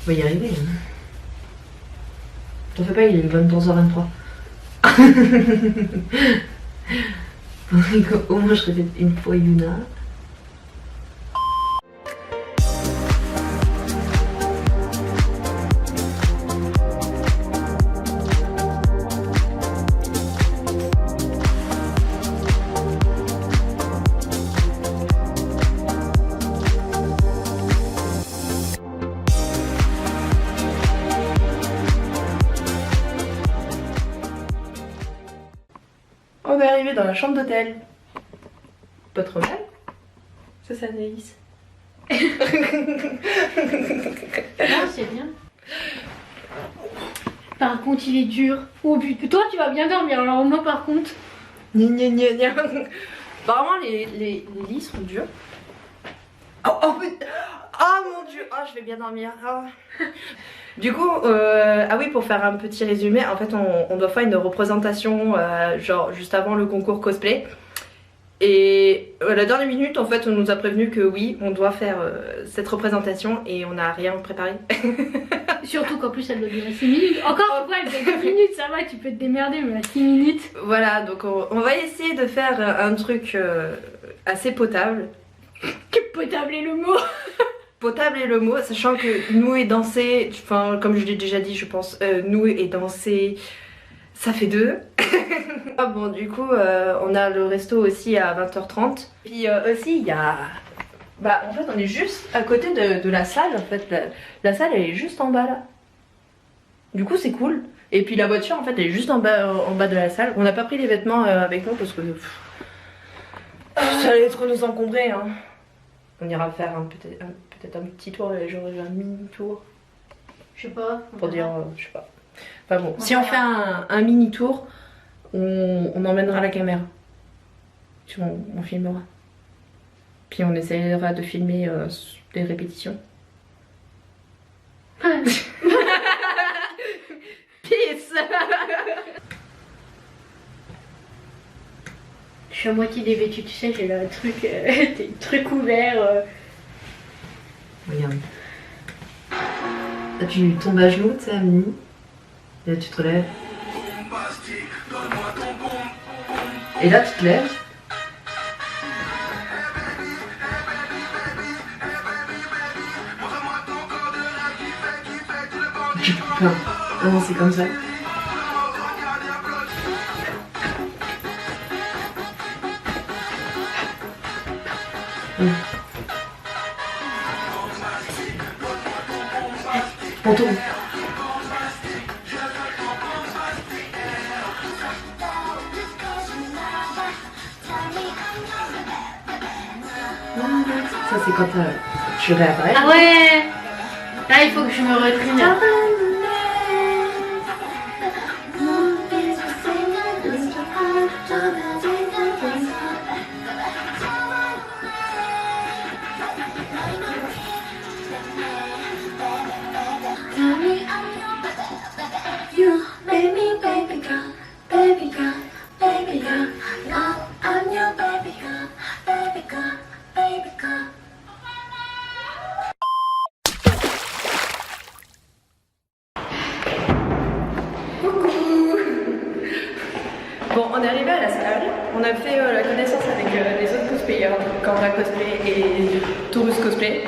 va y arriver. T'en fais pas, il est 23h23. Au moins je répète une fois Yuna. On est arrivé dans la chambre d'hôtel. Pas trop mal. Ça, c'est Anaïs. Non, c'est bien. Par contre, il est dur. Oh putain, toi tu vas bien dormir. Alors moi par contre. Gna. Apparemment, les lits sont durs. Oh mon dieu, je vais bien dormir. Du coup, ah oui, pour faire un petit résumé, en fait, on doit faire une représentation genre juste avant le concours cosplay. Et à la dernière minute, en fait, on nous a prévenu que oui, on doit faire cette représentation et on n'a rien préparé. Surtout qu'en plus elle doit durer 6 minutes. Encore une fois, elle fait 4 minutes, ça va, tu peux te démerder, mais à 6 minutes. Voilà, donc on va essayer de faire un truc assez potable. Que potable est le mot. Potable est le mot, sachant que nouer et danser, enfin comme je l'ai déjà dit je pense, nouer et danser, ça fait 2. Ah bon, du coup on a le resto aussi à 20h30. Puis aussi il y a... Bah en fait on est juste à côté de la salle en fait, la salle elle est juste en bas là. Du coup c'est cool. Et puis la voiture en fait elle est juste en bas de la salle. On n'a pas pris les vêtements avec nous parce que ça allait trop nous encombrer hein. On ira faire peut-être un petit tour, genre un mini tour. Je sais pas. Pour dire, je sais pas. Enfin bon, si on fait un mini tour, on emmènera la caméra. Puis on filmera. Puis on essaiera de filmer les répétitions. Peace. Je suis à moitié dévêtue, tu sais, j'ai le truc, des trucs ouverts. Regarde. Là tu tombes à genoux, tu sais, à mini. Et là tu te relèves. Et là tu te lèves. Putain. Ah non, c'est comme ça. On tourne. Ça c'est quand tu réapparais. Ah ouais. Là il faut que je me retraîne. Bon, on est arrivé à la salle, on a fait la connaissance avec les autres cosplayers, Canva Cosplay et Taurus Cosplay.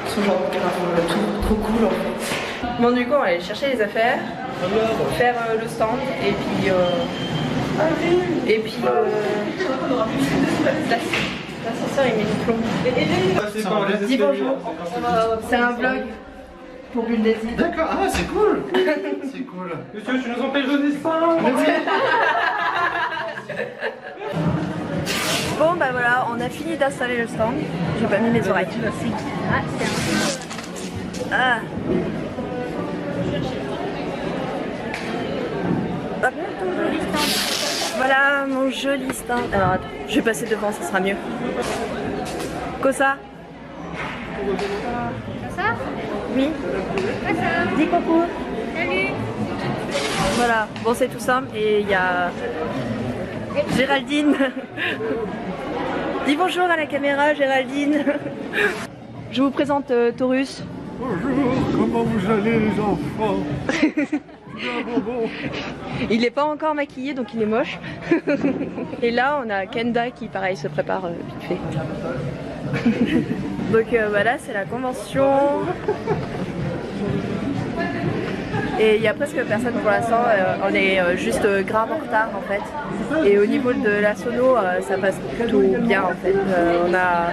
Ils sont genre trop cool en fait. Bon, du coup, on va aller chercher les affaires, faire le stand et puis. L'ascenseur il met du plomb. Dis bonjour, c'est un vlog pour Bulle des Îles. D'accord, ah c'est cool. C'est cool. Monsieur, tu nous empêches de dessin. Bon bah voilà, on a fini d'installer le stand. J'ai pas mis mes oreilles. Ah. Hop. Voilà mon joli stand. Alors attends, je vais passer devant, ça sera mieux. Cosa? Ça? Oui. Ça? Dis coucou. Salut. Voilà, bon c'est tout simple et il y a Géraldine. Dis bonjour à la caméra Géraldine. Je vous présente Taurus. Bonjour, comment vous allez les enfants? Bien, bonbon. Il est pas encore maquillé donc il est moche. Et là on a Kenda qui pareil se prépare vite fait. Donc voilà c'est la convention. Et il y a presque personne pour l'instant, on est juste grave en retard en fait. Et au niveau de la sono, ça passe plutôt bien en fait. On a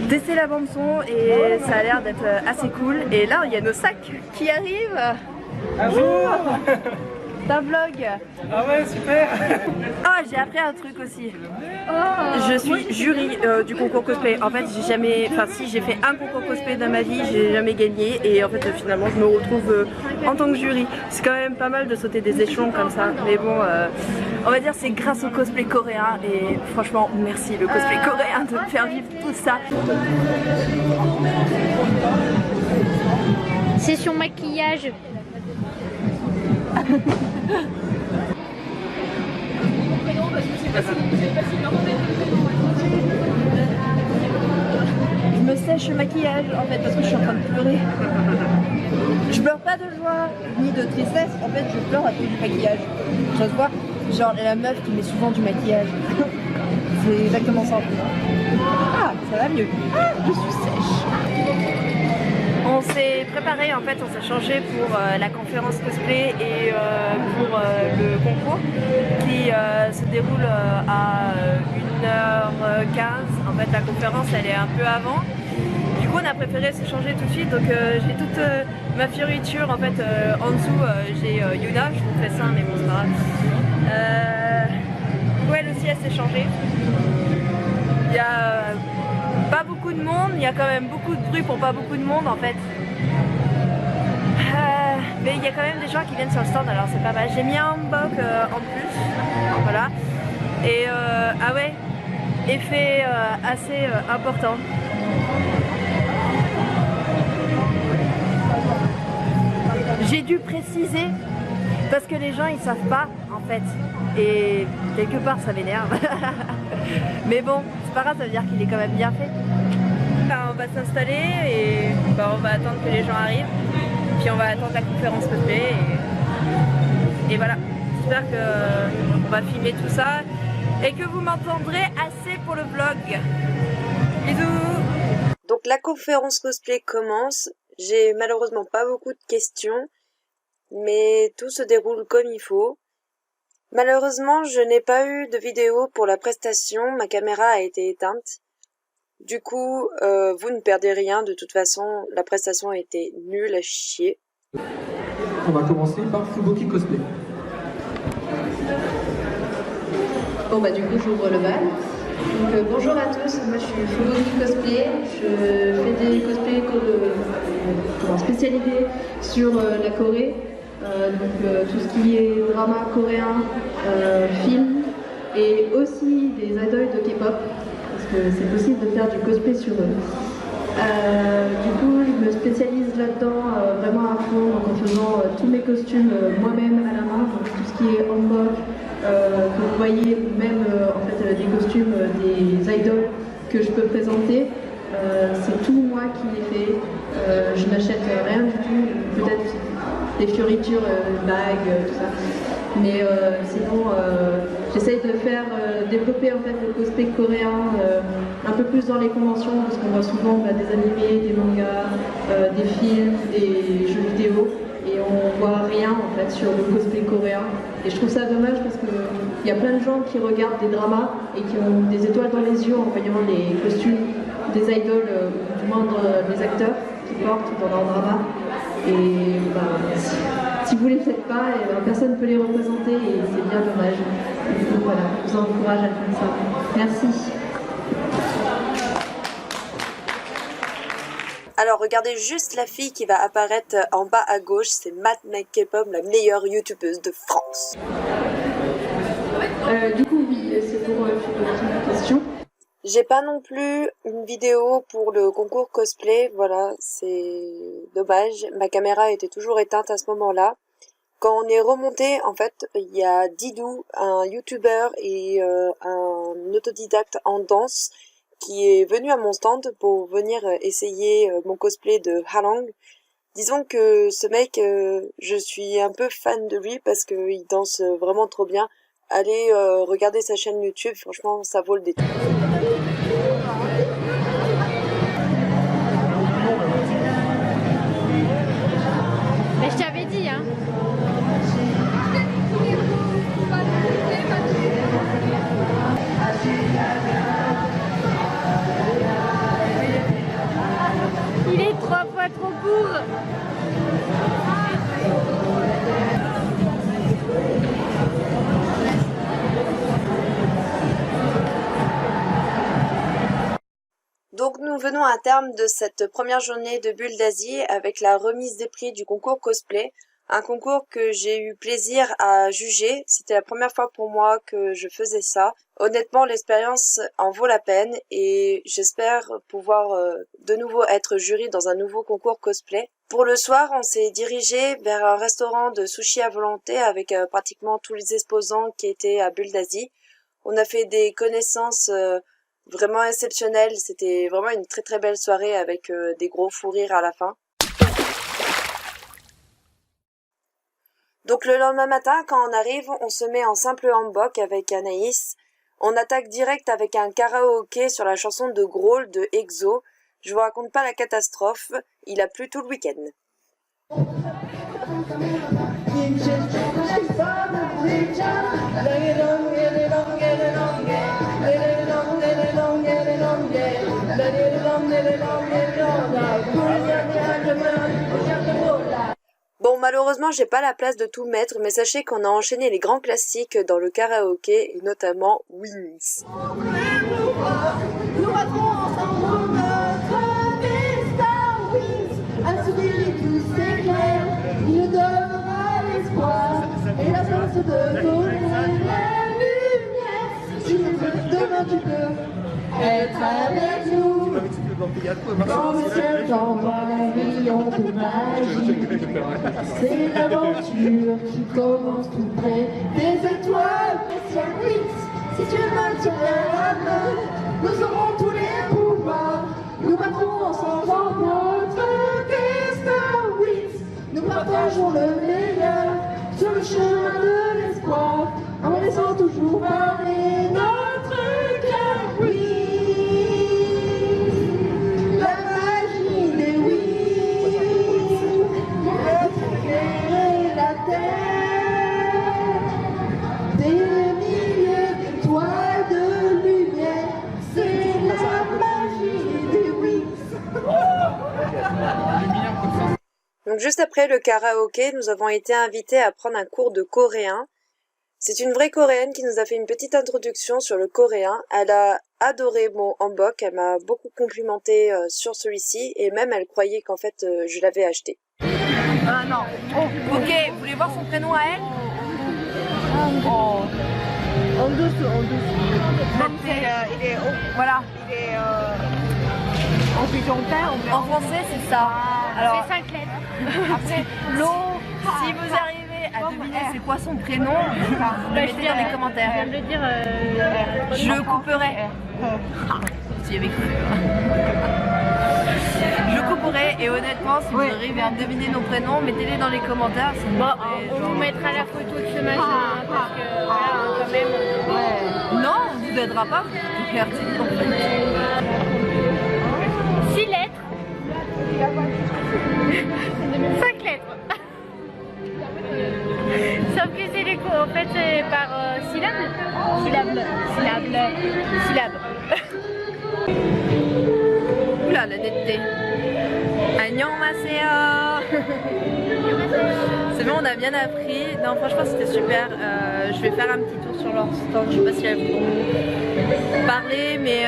testé la bande son et ça a l'air d'être assez cool. Et là il y a nos sacs qui arrivent. Bonjour. C'est un vlog. Ah ouais, super. Ah j'ai appris un truc aussi. Je suis jury du concours cosplay. En fait j'ai jamais, enfin si j'ai fait un concours cosplay dans ma vie, j'ai jamais gagné et en fait finalement je me retrouve en tant que jury. C'est quand même pas mal de sauter des échelons comme ça, mais bon on va dire c'est grâce au cosplay coréen et franchement merci le cosplay coréen de me faire vivre tout ça. Session maquillage. Je me sèche le maquillage en fait parce que je suis en train de pleurer. Je pleure pas de joie ni de tristesse, en fait je pleure à cause du maquillage. Ça se voit, genre la meuf qui met souvent du maquillage. C'est exactement ça. Ah, ça va mieux. Ah, je suis sèche. On s'est préparé en fait, on s'est changé pour la conférence cosplay et pour le concours qui se déroule à 1h15. En fait la conférence elle est un peu avant. Du coup on a préféré se changer tout de suite, donc j'ai toute ma fioriture en fait en dessous, j'ai Yuna, je vous fais ça mais bon c'est pas grave. Ouais, elle aussi elle s'est changée. Il y a pas beaucoup de monde, il y a quand même beaucoup de bruit pour pas beaucoup de monde en fait. Mais il y a quand même des gens qui viennent sur le stand alors c'est pas mal. J'ai mis un hanbok en plus, voilà. Et ah ouais, effet assez important. J'ai dû préciser parce que les gens ils savent pas en fait et quelque part ça m'énerve. Mais bon c'est pas grave, ça veut dire qu'il est quand même bien fait. On va s'installer et on va attendre que les gens arrivent puis on va attendre la conférence cosplay et voilà, j'espère qu'on va filmer tout ça et que vous m'entendrez assez pour le vlog. Bisous. Donc la conférence cosplay commence. J'ai malheureusement pas beaucoup de questions, mais tout se déroule comme il faut. Malheureusement, je n'ai pas eu de vidéo pour la prestation, ma caméra a été éteinte. Du coup, vous ne perdez rien, de toute façon, la prestation a été nulle à chier. On va commencer par Fuboki Cosplay. Bon bah du coup j'ouvre le bal. Donc bonjour à tous, moi je suis Fuboki Cosplay, je fais des cosplays spécialisés sur la Corée, donc tout ce qui est drama coréen, film et aussi des idoles de K-pop parce que c'est possible de faire du cosplay sur eux. Du coup je me spécialise là-dedans vraiment à fond donc en faisant tous mes costumes moi-même à la main, donc tout ce qui est hanbok, que vous voyez, ou même en fait des costumes des idoles que je peux présenter. C'est tout moi qui les fais. Je n'achète rien du tout, peut-être des fioritures, bagues, tout ça. Mais sinon, j'essaye de faire développer en fait le cosplay coréen un peu plus dans les conventions, parce qu'on voit souvent des animés, des mangas, des films, des jeux vidéo. Et on voit rien en fait sur le cosplay coréen. Et je trouve ça dommage parce qu'il y a plein de gens qui regardent des dramas et qui ont des étoiles dans les yeux en voyant les costumes des idoles, du moins des acteurs qui portent dans leur drama. Et si vous ne les faites pas, personne ne peut les représenter et c'est bien dommage. Du coup voilà, je vous encourage à faire ça. Merci. Alors regardez juste la fille qui va apparaître en bas à gauche, c'est Matt McKepom, la meilleure youtubeuse de France. Du coup oui, c'est pour une question. J'ai pas non plus une vidéo pour le concours cosplay, voilà, c'est dommage. Ma caméra était toujours éteinte à ce moment-là. Quand on est remonté, en fait, il y a Didou, un youtubeur et un autodidacte en danse, qui est venu à mon stand pour venir essayer mon cosplay de Halang. Disons que ce mec, je suis un peu fan de lui parce qu'il danse vraiment trop bien. Allez regarder sa chaîne YouTube, franchement ça vaut le détour. Mais je t'avais dit, hein. Il est 3 fois trop court. Donc nous venons à terme de cette première journée de Bulles d'Asie avec la remise des prix du concours cosplay. Un concours que j'ai eu plaisir à juger. C'était la première fois pour moi que je faisais ça. Honnêtement, l'expérience en vaut la peine et j'espère pouvoir de nouveau être jury dans un nouveau concours cosplay. Pour le soir, on s'est dirigé vers un restaurant de sushi à volonté avec pratiquement tous les exposants qui étaient à Bulles d'Asie. On a fait des connaissances vraiment exceptionnelles. C'était vraiment une très très belle soirée avec des gros fous rires à la fin. Donc le lendemain matin, quand on arrive, on se met en simple hanbok avec Anaïs. On attaque direct avec un karaoké sur la chanson de Grohl de EXO. Je vous raconte pas la catastrophe, il a plu tout le week-end. Bon, malheureusement, j'ai pas la place de tout mettre, mais sachez qu'on a enchaîné les grands classiques dans le karaoké, et notamment Wings. Nous battrons ensemble notre destin, Wings. À soutenir tous ces clairs, il nous donnera l'espoir et la force de donner la lumière. Si tu veux, demain tu peux être avec nous. Dans le ciel, dans un rayon de magie, c'est l'aventure qui commence tout près des étoiles. Spécial Wings, si tu me tiens la main, nous aurons tous les pouvoirs. Nous battrons ensemble notre destin, Wings. Nous partageons le meilleur sur le chemin de l'espoir, en laissant toujours parler notre cœur, Wings. Donc juste après le karaoké, nous avons été invités à prendre un cours de coréen. C'est une vraie coréenne qui nous a fait une petite introduction sur le coréen. Elle a adoré mon hanbok, elle m'a beaucoup complimenté sur celui-ci et même elle croyait qu'en fait je l'avais acheté. Non. Oh, ok, vous voulez voir son prénom à elle? En dessous. Il est voilà. Il est en pigeontin. En français, c'est ça. Alors, c'est 5 lettres. Après, si vous arrivez à deviner c'est quoi son prénom, vous le mettez dans les commentaires. Je viens de le dire. Je couperai. Si avec je couperai et honnêtement, si vous arrivez à deviner nos prénoms, mettez-les dans les commentaires. On vous mettra la photo de ce machin parce que voilà, quand même. Non, on vous aidera pas. 6 lettres. 5 lettres. Sauf que c'est les cours, en fait c'est par syllabe. Syllabe. Oula, la netteté. Annyeonghaseyo. C'est bon, on a bien appris. Non, franchement, c'était super. Je vais faire un petit tour sur leur stand. Je sais pas si elles vont parler, mais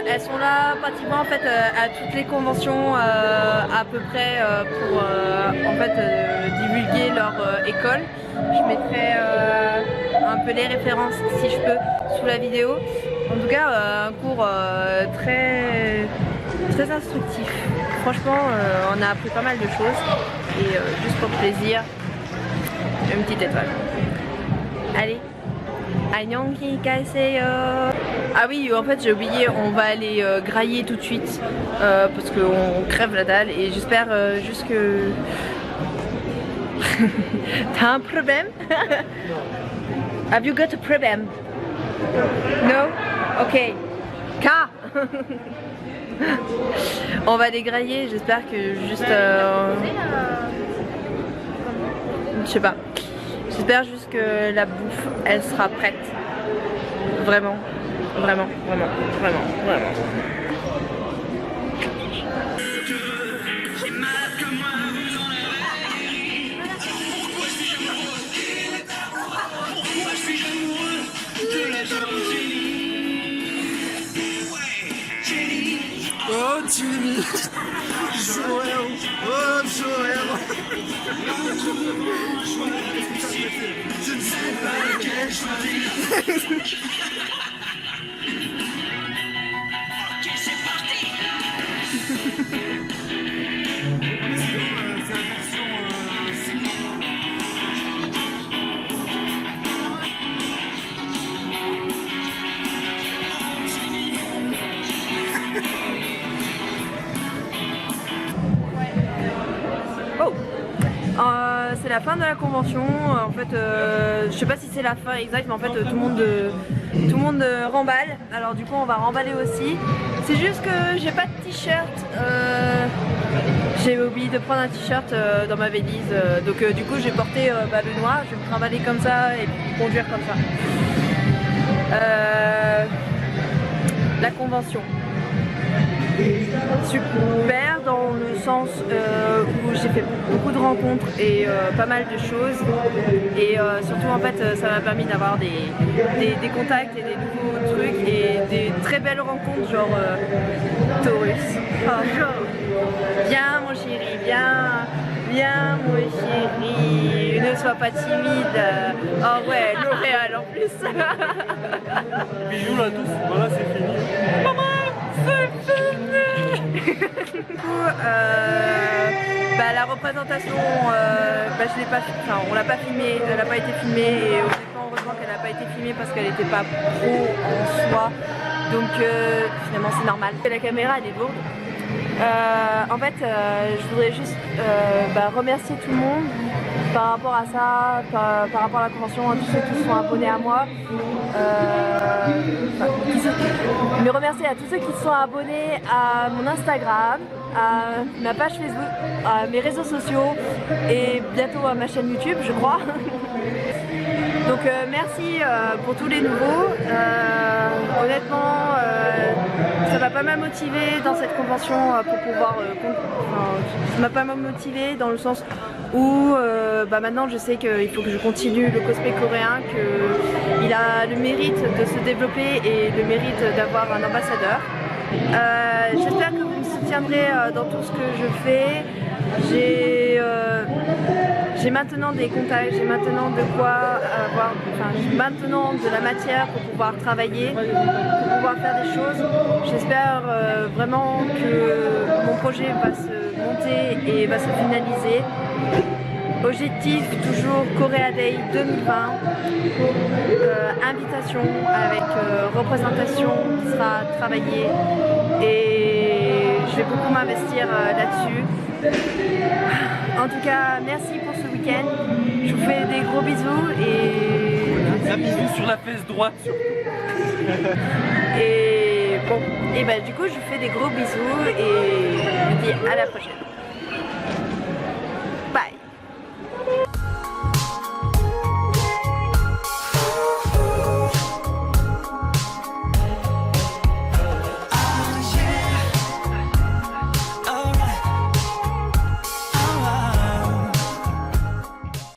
elles sont là pratiquement en fait à toutes les conventions à peu près pour en fait divulguer leur école. Je mettrai un peu les références si je peux sous la vidéo. En tout cas, un cours très instructif. Franchement, on a appris pas mal de choses et juste pour plaisir, une petite étoile. Allez, Annyeonghaseyo. Ah oui, en fait j'ai oublié, on va aller grailler tout de suite parce qu'on crève la dalle et j'espère juste que... T'as un problème? Have you got a problem? No? Ok. K. On va les grailler, j'espère que juste... Je sais pas. J'espère juste que la bouffe, elle sera prête. Vraiment. Vraiment, vraiment, vraiment, vraiment. Oh Jimmy, Joël, oh Joël. Je ne sais pas lequel choisir. C'est la fin de la convention. En fait, je sais pas si c'est la fin exacte, mais en fait tout le monde remballe. Alors du coup on va remballer aussi. C'est juste que j'ai pas de t-shirt. J'ai oublié de prendre un t-shirt dans ma valise. Donc du coup j'ai porté le noir. Je vais me trimballer comme ça et puis conduire comme ça. La convention. Super dans le sens où j'ai fait beaucoup de rencontres et pas mal de choses et surtout en fait ça m'a permis d'avoir des contacts et des nouveaux trucs et des très belles rencontres genre Taurus. Oh, viens mon chéri, viens mon chéri, ne sois pas timide. Oh ouais, L'Oréal en plus. Bisous là tous, voilà c'est fini. Maman, c'est fini. Du coup, la représentation, je l'ai pas, on l'a pas filmée, elle n'a pas été filmée et heureusement qu'elle n'a pas été filmée parce qu'elle n'était pas pro en soi. Donc finalement c'est normal. La caméra elle est lourde. En fait, je voudrais juste remercier tout le monde par rapport à ça, par rapport à la convention, à tous ceux qui sont abonnés à moi. Me remercier à tous ceux qui sont abonnés à mon Instagram, à ma page Facebook, à mes réseaux sociaux et bientôt à ma chaîne YouTube, je crois. Donc merci pour tous les nouveaux. Honnêtement, ça m'a pas mal motivé dans cette convention pour pouvoir... ça m'a pas mal motivé dans le sens où maintenant je sais qu'il faut que je continue le cosplay coréen, qu'il a le mérite de se développer et le mérite d'avoir un ambassadeur. J'espère que vous me soutiendrez dans tout ce que je fais. J'ai maintenant des contacts, j'ai maintenant de quoi avoir, j'ai maintenant de la matière pour pouvoir travailler, pour pouvoir faire des choses. J'espère vraiment que mon projet va se monter et va se finaliser. Objectif toujours Korea Day 2020, invitation avec représentation qui sera travaillée et je vais beaucoup m'investir là-dessus. En tout cas, merci pour ce week-end. Je vous fais des gros bisous et... Un bisou sur la fesse droite surtout. Et bon, et du coup je vous fais des gros bisous et je vous dis à la prochaine.